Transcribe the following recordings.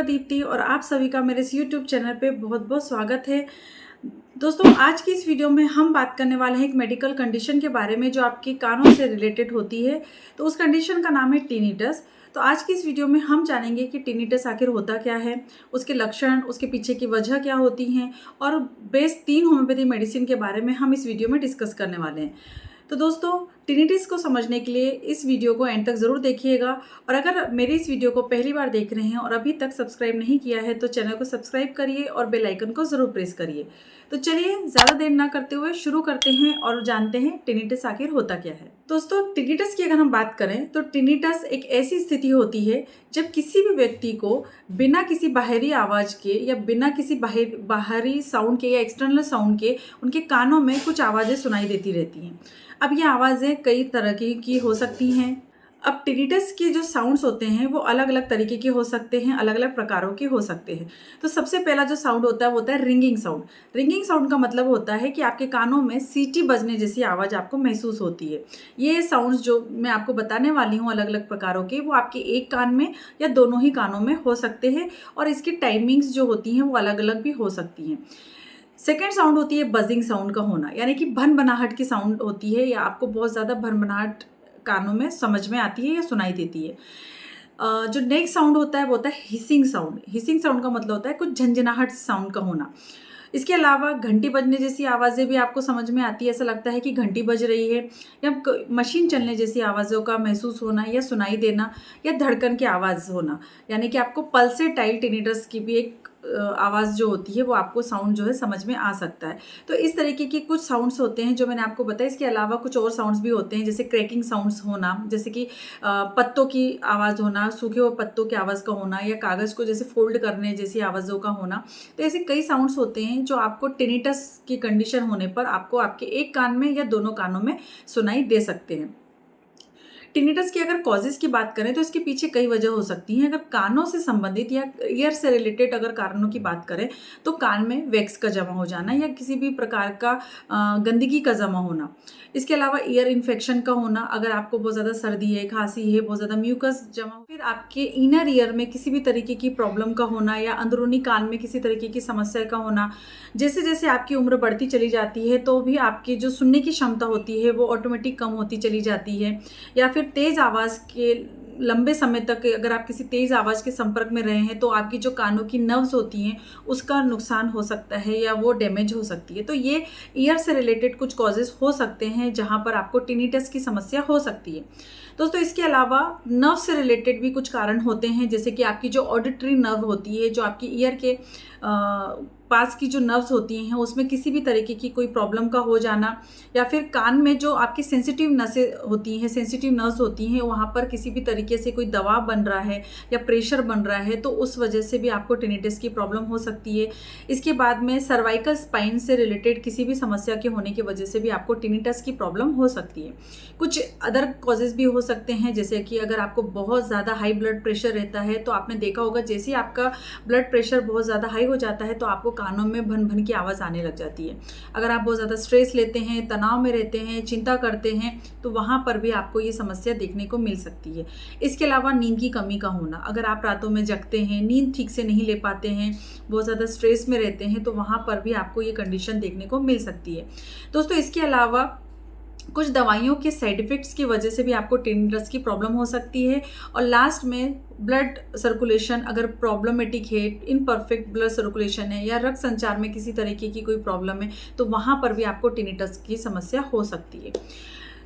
दीप्ति और आप सभी का मेरे इस YouTube चैनल पे बहुत बहुत स्वागत है। दोस्तों, आज की इस वीडियो में हम बात करने वाले हैं एक मेडिकल कंडीशन के बारे में जो आपके कानों से रिलेटेड होती है। तो उस कंडीशन का नाम है टिनिटस। तो आज की इस वीडियो में हम जानेंगे कि टिनिटस आखिर होता क्या है, उसके लक्षण, उसके पीछे की वजह क्या होती हैं और बेस्ट 3 होम्योपैथी मेडिसिन के बारे में हम इस वीडियो में डिस्कस करने वाले हैं। तो दोस्तों, टिनिटिस को समझने के लिए इस वीडियो को एंड तक ज़रूर देखिएगा। और अगर मेरी इस वीडियो को पहली बार देख रहे हैं और अभी तक सब्सक्राइब नहीं किया है तो चैनल को सब्सक्राइब करिए और बेल आइकन को ज़रूर प्रेस करिए। तो चलिए ज़्यादा देर ना करते हुए शुरू करते हैं और जानते हैं टिनिटिस आखिर होता क्या है। दोस्तों, टिनिटस की अगर हम बात करें तो टिनिटस एक ऐसी स्थिति होती है जब किसी भी व्यक्ति को बिना किसी बाहरी आवाज़ के या बिना किसी बाहरी साउंड के या एक्सटर्नल साउंड के उनके कानों में कुछ आवाज़ें सुनाई देती रहती हैं। अब ये आवाज़ें कई तरह की हो सकती हैं। अब टिनिटस के जो साउंड्स होते हैं वो अलग अलग तरीके के हो सकते हैं, अलग अलग प्रकारों के हो सकते हैं। तो सबसे पहला जो साउंड होता है वो होता है रिंगिंग साउंड। रिंगिंग साउंड का मतलब होता है कि आपके कानों में सीटी बजने जैसी आवाज़ आपको महसूस होती है। ये साउंड्स जो मैं आपको बताने वाली हूँ अलग अलग प्रकारों के, वो आपके एक कान में या दोनों ही कानों में हो सकते हैं और इसकी टाइमिंग्स जो होती हैं वो अलग अलग भी हो सकती हैं। सेकेंड साउंड होती है बजिंग साउंड का होना, यानी कि भनभनाहट की साउंड होती है या आपको बहुत ज़्यादा भनभनाहट कानों में समझ में आती है या सुनाई देती है। जो नेक्स्ट साउंड होता है वो होता है हिसिंग साउंड। हिसिंग साउंड का मतलब होता है कुछ झंझनाहट साउंड का होना। इसके अलावा घंटी बजने जैसी आवाज़ें भी आपको समझ में आती है, ऐसा लगता है कि घंटी बज रही है, या मशीन चलने जैसी आवाज़ों का महसूस होना या सुनाई देना, या धड़कन की आवाज़ होना, यानी कि आपको पल्सेटाइल टिनिटस की भी एक आवाज़ जो होती है वो आपको साउंड जो है समझ में आ सकता है। तो इस तरीके के कुछ साउंड्स होते हैं जो मैंने आपको बताया। इसके अलावा कुछ और साउंड्स भी होते हैं जैसे क्रैकिंग साउंड्स होना, जैसे कि पत्तों की आवाज़ होना, सूखे हुए पत्तों की आवाज़ का होना, या कागज़ को जैसे फोल्ड करने जैसी आवाज़ों का होना। तो ऐसे कई साउंड्स होते हैं जो आपको टिनिटस की कंडीशन होने पर आपको आपके एक कान में या दोनों कानों में सुनाई दे सकते हैं। टिनिटस की अगर कॉजेज़ की बात करें तो इसके पीछे कई वजह हो सकती हैं। अगर कानों से संबंधित या ईयर से रिलेटेड अगर कारणों की बात करें तो कान में वैक्स का जमा हो जाना या किसी भी प्रकार का गंदगी का जमा होना। इसके अलावा ईयर इन्फेक्शन का होना, अगर आपको बहुत ज़्यादा सर्दी है, खांसी है, बहुत ज़्यादा म्यूकस जमा हो, फिर आपके इनर ईयर में किसी भी तरीके की प्रॉब्लम का होना या अंदरूनी कान में किसी तरीके की समस्या का होना। जैसे जैसे आपकी उम्र बढ़ती चली जाती है तो भी आपकी जो सुनने की क्षमता होती है वो ऑटोमेटिक कम होती चली जाती है, या फिर तेज़ आवाज़ के लंबे समय तक अगर आप किसी तेज़ आवाज़ के संपर्क में रहे हैं तो आपकी जो कानों की नर्व्स होती हैं उसका नुकसान हो सकता है या वो डैमेज हो सकती है। तो ये ईयर से रिलेटेड कुछ कॉजेज़ हो सकते हैं जहाँ पर आपको टिनिटस की समस्या हो सकती है। दोस्तों, इसके अलावा नर्व से रिलेटेड भी कुछ कारण होते हैं, जैसे कि आपकी जो ऑडिटरी नर्व होती है, जो आपकी ईयर के पास की जो नर्व्स होती हैं उसमें किसी भी तरीके की कोई प्रॉब्लम का हो जाना, या फिर कान में जो आपकी सेंसिटिव नसें होती हैं, सेंसिटिव नर्व्स होती हैं, वहाँ पर किसी भी तरीके से कोई दबाव बन रहा है या प्रेशर बन रहा है तो उस वजह से भी आपको टिनिटस की प्रॉब्लम हो सकती है। इसके बाद में सर्वाइकल स्पाइन से रिलेटेड किसी भी समस्या के होने की वजह से भी आपको टिनिटस की प्रॉब्लम हो सकती है। कुछ अदर कॉजेज़ भी हो सकते हैं, जैसे कि अगर आपको बहुत ज़्यादा हाई ब्लड प्रेशर रहता है तो आपने देखा होगा जैसे ही आपका ब्लड प्रेशर बहुत ज़्यादा हाई हो जाता है तो आपको कानों में भन भन की आवाज़ आने लग जाती है। अगर आप बहुत ज़्यादा स्ट्रेस लेते हैं, तनाव में रहते हैं, चिंता करते हैं तो वहाँ पर भी आपको ये समस्या देखने को मिल सकती है। इसके अलावा नींद की कमी का होना, अगर आप रातों में जगते हैं, नींद ठीक से नहीं ले पाते हैं, बहुत ज़्यादा स्ट्रेस में रहते हैं तो वहाँ पर भी आपको ये कंडीशन देखने को मिल सकती है। दोस्तों, इसके अलावा कुछ दवाइयों के साइड इफ़ेक्ट्स की वजह से भी आपको टिनिटस की प्रॉब्लम हो सकती है। और लास्ट में ब्लड सर्कुलेशन अगर प्रॉब्लमेटिक है, इनपरफेक्ट ब्लड सर्कुलेशन है, या रक्त संचार में किसी तरीके की कोई प्रॉब्लम है तो वहाँ पर भी आपको टिनिटस की समस्या हो सकती है।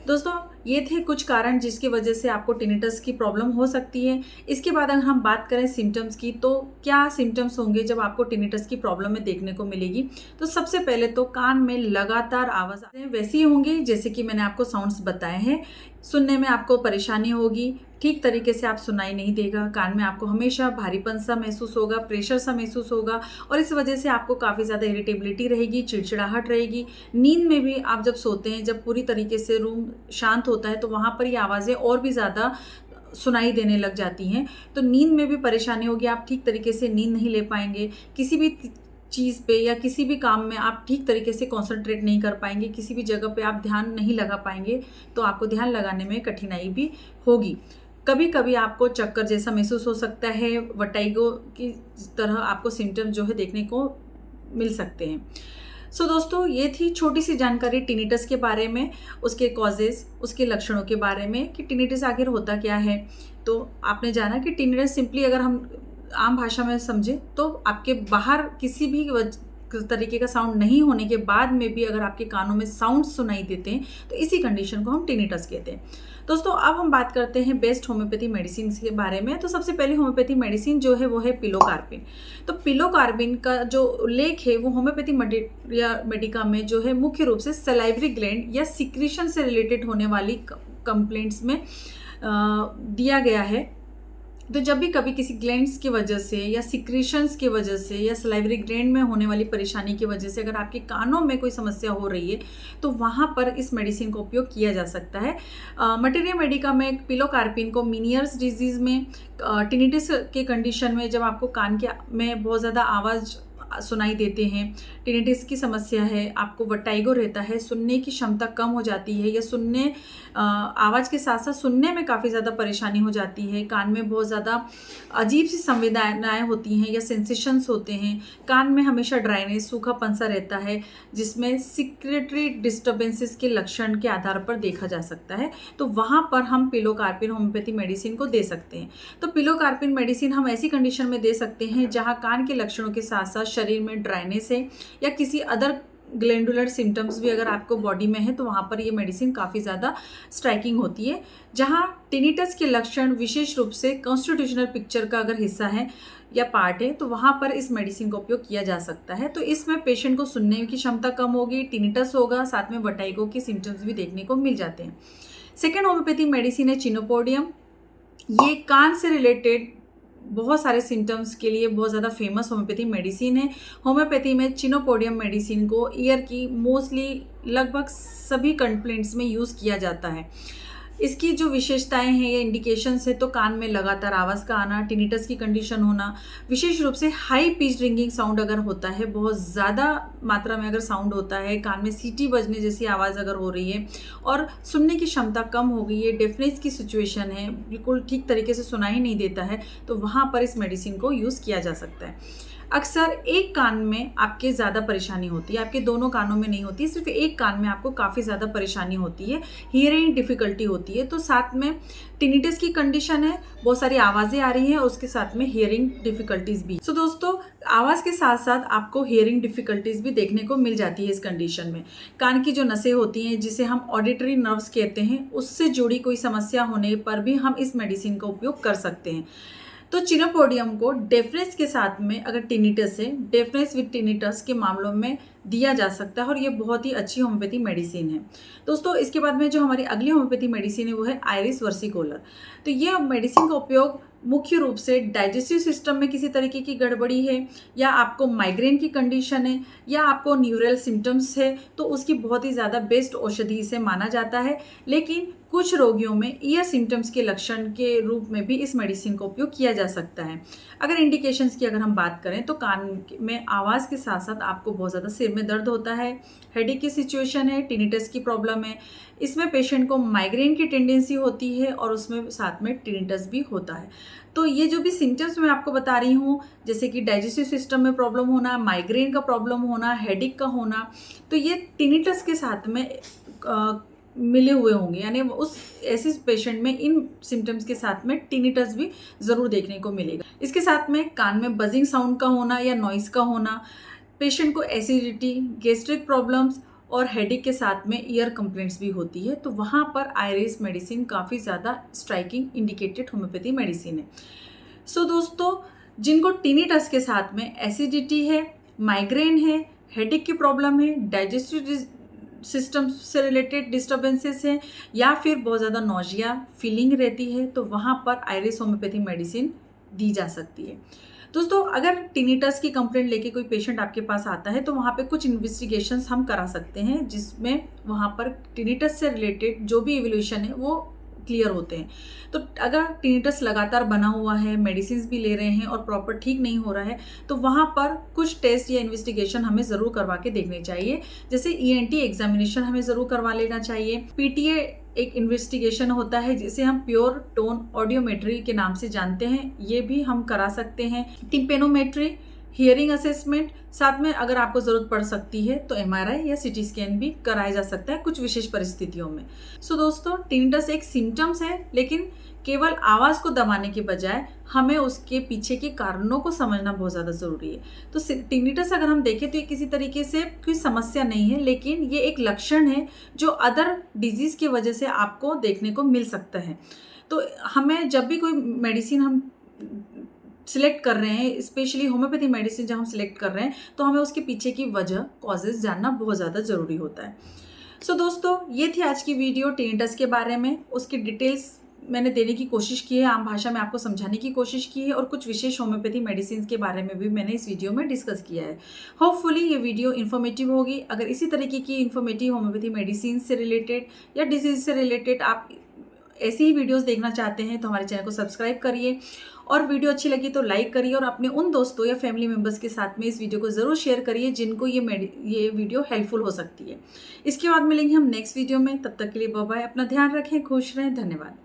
दोस्तों, ये थे कुछ कारण जिसकी वजह से आपको टिनिटस की प्रॉब्लम हो सकती है। इसके बाद अगर हम बात करें सिम्टम्स की, तो क्या सिम्टम्स होंगे जब आपको टिनिटस की प्रॉब्लम में देखने को मिलेगी। तो सबसे पहले तो कान में लगातार आवाज़ वैसी होंगी जैसे कि मैंने आपको साउंड्स बताए हैं। सुनने में आपको परेशानी होगी, ठीक तरीके से आप सुनाई नहीं देगा, कान में आपको हमेशा भारीपन सा महसूस होगा, प्रेशर सा महसूस होगा, और इस वजह से आपको काफ़ी ज़्यादा इरिटेबिलिटी रहेगी, चिड़चिड़ाहट रहेगी। नींद में भी आप जब सोते हैं, जब पूरी तरीके से रूम शांत होता है तो वहाँ पर ये आवाज़ें और भी ज़्यादा सुनाई देने लग जाती हैं। तो नींद में भी परेशानी होगी, आप ठीक तरीके से नींद नहीं ले पाएंगे, किसी भी चीज़ पे या किसी भी काम में आप ठीक तरीके से कंसंट्रेट नहीं कर पाएंगे, किसी भी जगह पे आप ध्यान नहीं लगा पाएंगे तो आपको ध्यान लगाने में कठिनाई भी होगी। कभी कभी आपको चक्कर जैसा महसूस हो सकता है, वर्टाइगो की तरह आपको सिम्टम जो है देखने को मिल सकते हैं। सो दोस्तों, ये थी छोटी सी जानकारी टिनिटस के बारे में, उसके कॉजेज़, उसके लक्षणों के बारे में कि टिनिटस आखिर होता क्या है। तो आपने जाना कि टिनिटस सिंपली अगर हम आम भाषा में समझें तो आपके बाहर किसी भी तरीके का साउंड नहीं होने के बाद में भी अगर आपके कानों में साउंड सुनाई देते हैं तो इसी कंडीशन को हम टिनिटस कहते हैं। दोस्तों, अब हम बात करते हैं बेस्ट होम्योपैथी मेडिसिन के बारे में। तो सबसे पहले होम्योपैथी मेडिसिन जो है वो है पिलोकार्पिन। तो पिलोकार्पिन का जो उल्लेख है वो होम्योपैथी मेडिका में जो है मुख्य रूप से सलाइवरी ग्लैंड या सिक्रीशन से रिलेटेड होने वाली कंप्लेंट्स में दिया गया है। तो जब भी कभी किसी ग्लैंड्स की वजह से या सिक्रीशंस की वजह से या सलाइवरी ग्लैंड में होने वाली परेशानी की वजह से अगर आपके कानों में कोई समस्या हो रही है तो वहाँ पर इस मेडिसिन का उपयोग किया जा सकता है। मटेरिया मेडिका में पिलोकार्पिन को मीनियर्स डिजीज़ में, टिनिटिस के कंडीशन में जब आपको कान के में बहुत ज़्यादा आवाज़ सुनाई देते हैं, टिनिटिस की समस्या है, आपको वर्टाइगो रहता है, सुनने की क्षमता कम हो जाती है या सुनने आवाज़ के साथ साथ सुनने में काफ़ी ज़्यादा परेशानी हो जाती है, कान में बहुत ज़्यादा अजीब सी संवेदनाएं होती हैं या सेंसेशंस होते हैं, कान में हमेशा ड्राइनेस, सूखापन सा रहता है जिसमें सिक्रेटरी डिस्टर्बेंसेस के लक्षण के आधार पर देखा जा सकता है, तो वहाँ पर हम पिलोकार्पिन होम्योपैथी मेडिसिन को दे सकते हैं। तो पिलोकार्पिन मेडिसिन हम ऐसी कंडीशन में दे सकते हैं जहाँ कान के लक्षणों के साथ साथ शरीर में ड्राइनेस है या किसी अदर ग्लैंडुलर सिम्टम्स भी अगर आपको बॉडी में है तो वहाँ पर ये मेडिसिन काफ़ी ज़्यादा स्ट्राइकिंग होती है। जहाँ टिनिटस के लक्षण विशेष रूप से कॉन्स्टिट्यूशनल पिक्चर का अगर हिस्सा है या पार्ट है तो वहाँ पर इस मेडिसिन का उपयोग किया जा सकता है। तो इसमें पेशेंट को सुनने की क्षमता कम होगी, टिनिटस होगा, साथ में वर्टाइगो के सिम्टम्स भी देखने को मिल जाते हैं। सेकेंड होम्योपैथी मेडिसिन है चिनोपोडियम। ये कान से रिलेटेड बहुत सारे सिम्टम्स के लिए बहुत ज़्यादा फेमस होम्योपैथी मेडिसिन है। होम्योपैथी में चिनोपोडियम मेडिसिन को ईयर की मोस्टली लगभग सभी कंप्लेंट्स में यूज़ किया जाता है। इसकी जो विशेषताएं हैं या इंडिकेशंस है तो कान में लगातार आवाज़ का आना, टिनिटस की कंडीशन होना, विशेष रूप से हाई पिच रिंगिंग साउंड अगर होता है, बहुत ज़्यादा मात्रा में अगर साउंड होता है, कान में सीटी बजने जैसी आवाज़ अगर हो रही है और सुनने की क्षमता कम हो गई है, डेफनेस की सिचुएशन है, बिल्कुल ठीक तरीके से सुनाई नहीं देता है, तो वहाँ पर इस मेडिसिन को यूज़ किया जा सकता है। अक्सर एक कान में आपके ज़्यादा परेशानी होती है, आपके दोनों कानों में नहीं होती, सिर्फ एक कान में आपको काफ़ी ज़्यादा परेशानी होती है, हियरिंग डिफ़िकल्टी होती है, तो साथ में टिनिटस की कंडीशन है, बहुत सारी आवाज़ें आ रही हैं, उसके साथ में हियरिंग डिफ़िकल्टीज़ भी। सो दोस्तों, आवाज़ के साथ साथ आपको हियरिंग डिफ़िकल्टीज़ भी देखने को मिल जाती है इस कंडीशन में। कान की जो नसें होती हैं जिसे हम ऑडिटरी नर्व्स कहते हैं, उससे जुड़ी कोई समस्या होने पर भी हम इस मेडिसिन का उपयोग कर सकते हैं। तो चिनोपोडियम को डेफनेस के साथ में अगर टिनिटस है, डेफनेस विद टिनिटस के मामलों में दिया जा सकता है और ये बहुत ही अच्छी होम्योपैथी मेडिसिन है। दोस्तों, इसके बाद में जो हमारी अगली होम्योपैथी मेडिसिन है वो है आइरिस वर्सिकोलर। तो ये मेडिसिन का उपयोग मुख्य रूप से डाइजेस्टिव सिस्टम में किसी तरीके की गड़बड़ी है या आपको माइग्रेन की कंडीशन है या आपको न्यूरल सिम्टम्स है तो उसकी बहुत ही ज़्यादा बेस्ट औषधि से माना जाता है। लेकिन कुछ रोगियों में ईयर सिम्टम्स के लक्षण के रूप में भी इस मेडिसिन का उपयोग किया जा सकता है। अगर इंडिकेशंस की अगर हम बात करें तो कान में आवाज़ के साथ साथ आपको बहुत ज़्यादा सिर में दर्द होता है, हेडेक की सिचुएशन है, टिनिटस की प्रॉब्लम है, इसमें पेशेंट को माइग्रेन की टेंडेंसी होती है और उसमें साथ में टिनिटस भी होता है। तो ये जो भी सिम्टम्स मैं आपको बता रही हूँ, जैसे कि डाइजेस्टिव सिस्टम में प्रॉब्लम होना, माइग्रेन का प्रॉब्लम होना, हेडेक का होना, तो ये टिनिटस के साथ में मिले हुए होंगे, यानी उस ऐसे पेशेंट में इन सिम्टम्स के साथ में टिनिटस भी ज़रूर देखने को मिलेगा। इसके साथ में कान में बजिंग साउंड का होना या नॉइज़ का होना, पेशेंट को एसिडिटी, गैस्ट्रिक प्रॉब्लम्स और हेडेक के साथ में ईयर कंप्लेंट्स भी होती है, तो वहाँ पर आइरिस मेडिसिन काफ़ी ज़्यादा स्ट्राइकिंग इंडिकेटेड होम्योपैथी मेडिसिन है। सो दोस्तों, जिनको टिनिटस के साथ में एसिडिटी है, माइग्रेन है, हेडेक की प्रॉब्लम है, डाइजेस्टिव सिस्टम से रिलेटेड डिस्टर्बेंसेस हैं या फिर बहुत ज़्यादा नोजिया फीलिंग रहती है, तो वहाँ पर आइरिस होम्योपैथी मेडिसिन दी जा सकती है। दोस्तों, अगर टिनिटस की कंप्लेंट लेके कोई पेशेंट आपके पास आता है तो वहाँ पे कुछ इन्वेस्टिगेशंस हम करा सकते हैं जिसमें वहाँ पर टिनिटस से रिलेटेड जो भी इवोल्यूशन है वो क्लियर होते हैं। तो अगर टिनिटस लगातार बना हुआ है, मेडिसिन भी ले रहे हैं और प्रॉपर ठीक नहीं हो रहा है, तो वहाँ पर कुछ टेस्ट या इन्वेस्टिगेशन हमें ज़रूर करवा के देखने चाहिए। जैसे ENT एग्जामिनेशन हमें ज़रूर करवा लेना चाहिए, PTA एक इन्वेस्टिगेशन होता है जिसे हम प्योर टोन ऑडियोमेट्री के नाम से जानते हैं, ये भी हम करा सकते हैं। टिम्पेनोमेट्री, हियरिंग असेसमेंट, साथ में अगर आपको ज़रूरत पड़ सकती है तो MRI या CT स्कैन भी कराया जा सकता है कुछ विशेष परिस्थितियों में। सो दोस्तों, टिनिटस एक सिम्टम्स है, लेकिन केवल आवाज़ को दबाने के बजाय हमें उसके पीछे के कारणों को समझना बहुत ज़्यादा ज़रूरी है। तो टिनिटस अगर हम देखें तो ये किसी तरीके से कोई समस्या नहीं है, लेकिन ये एक लक्षण है जो अदर डिजीज़ की वजह से आपको देखने को मिल सकता है। तो हमें जब भी कोई मेडिसिन हम सिलेक्ट कर रहे हैं, स्पेशली होम्योपैथी मेडिसिन जब हम सिलेक्ट कर रहे हैं, तो हमें उसके पीछे की वजह, कॉजेज़ जानना बहुत ज़्यादा ज़रूरी होता है। सो दोस्तों, ये थी आज की वीडियो टिनिटस के बारे में। उसकी डिटेल्स मैंने देने की कोशिश की है, आम भाषा में आपको समझाने की कोशिश की है, और कुछ विशेष होम्योपैथी मेडिसिन के बारे में भी मैंने इस वीडियो में डिस्कस किया है। होपफुली ये वीडियो इन्फॉर्मेटिव होगी। अगर इसी तरीके की इन्फॉर्मेटिव होम्योपैथी मेडिसिन से रिलेटेड या डिजीज से रिलेटेड आप ऐसी ही वीडियोस देखना चाहते हैं तो हमारे चैनल को सब्सक्राइब करिए, और वीडियो अच्छी लगी तो लाइक करिए, और अपने उन दोस्तों या फैमिली मेम्बर्स के साथ में इस वीडियो को ज़रूर शेयर करिए जिनको ये वीडियो हेल्पफुल हो सकती है। इसके बाद मिलेंगे हम नेक्स्ट वीडियो में, तब तक के लिए बाय बाय। अपना ध्यान रखें, खुश रहें, धन्यवाद।